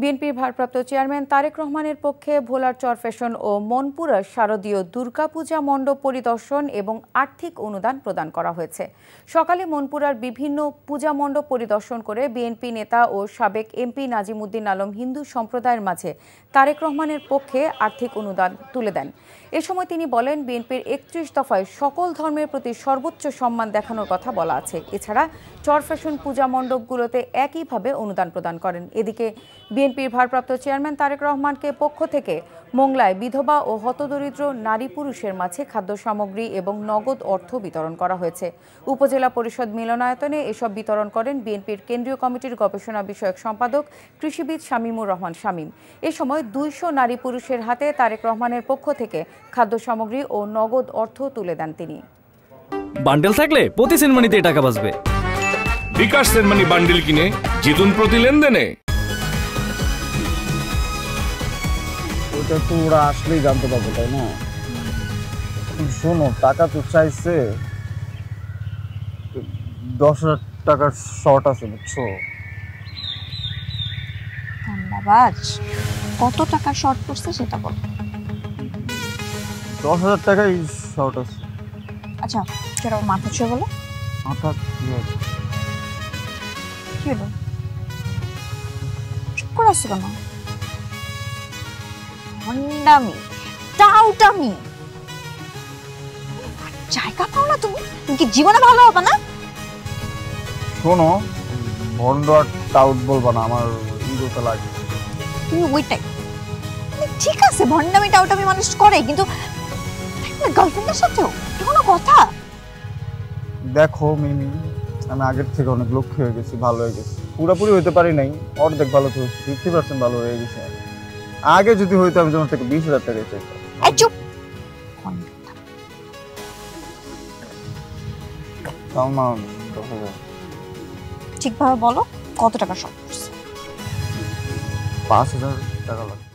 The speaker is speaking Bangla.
বিএনপির ভারপ্রাপ্ত চেয়ারম্যান তারেক রহমানের পক্ষে ভোলার চরফ্যাশন ও মনপুরার শারদীয় দুর্গাপূজা মণ্ডপ পরিদর্শন এবং আর্থিক অনুদান প্রদান করা হয়েছে। সকালে মনপুরার বিভিন্ন পূজা মণ্ডপ পরিদর্শন করে বিএনপি নেতা ও সাবেক এমপি নাজিমুদ্দিন আলম হিন্দু সম্প্রদায়ের মাঝে তারেক রহমানের পক্ষে আর্থিক অনুদান তুলে দেন। এ সময় তিনি বলেন, বিএনপির ৩১ দফায় সকল ধর্মের প্রতি সর্বোচ্চ সম্মান দেখানোর কথা বলা আছে। এছাড়া চরফ্যাশন পূজা মণ্ডপগুলোতে একইভাবে অনুদান প্রদান করেন। এদিকে বিএনপির ভারপ্রাপ্ত চেয়ারম্যান তারেক রহমানকে পক্ষ থেকে মোংলায় বিধবা ও হতদরিদ্র নারী পুরুষের মাঝে খাদ্য সামগ্রী এবং নগদ অর্থ বিতরণ করা হয়েছে। উপজেলা পরিষদ মিলনায়তনে এসব বিতরণ করেন বিএনপির কেন্দ্রীয় কমিটির গবেষণা বিষয়ক সম্পাদক কৃষিবিদ শামীমুর রহমান শামীম। এ সময় ২০০ নারী পুরুষের হাতে তারেক রহমানের পক্ষ থেকে খাদ্য সামগ্রী ও নগদ অর্থ তুলে দেন তিনি। বান্ডেল থাকলে প্রতি সেনমানিতে টাকা বাঁচবে। বিকাশ সেনমানি বান্ডেল কিনে জিতুন প্রতি লেনদেনে। ওটা তো ওরা আসলেই জানতে পারবো, তাই না? শোনো, টাকা তো চাইছে, 10,000 টাকার শর্ট আছে, বুঝছো? ধন্যবাদ। কত টাকা শর্ট পড়ছে সেটা বল। 10,000 টাকাই শর্ট আছে। আচ্ছা, সেটা মাথা ছুঁয়ে বলো। মাথা কি হলো? চুপ করে আসছো কেন? ভণ্ডামি, টাউটামি, জায়গা পাও না তুমি? তুমি কি জীবনে ভালো হবে না? শোনো, ভন্ড আর টাউট বলবো না, আমার ইগোতে লাগে। তুমি ওইটাই ঠিক আছে, ভণ্ডামি টাউটামি মানুষ করে, কিন্তু গার্লফ্রেন্ডের সাথেও কোনো কথা। দেখো মিমি, আমি আগের থেকে অনেক লক্ষ্য হয়ে গেছি, ভালো হয়ে গেছি। পুরোপুরি হইতে পারি নাই, অর্ধেক ভালো তো 50% ভালো হয়ে গেছে। আগে যদি হইতো আমি তোমার থেকে 20,000 টাকা চাইতাম। চুপ। ঠিকভাবে বলো, কত টাকা শর্ট পড়ছে? 5,000 টাকা লাগবে।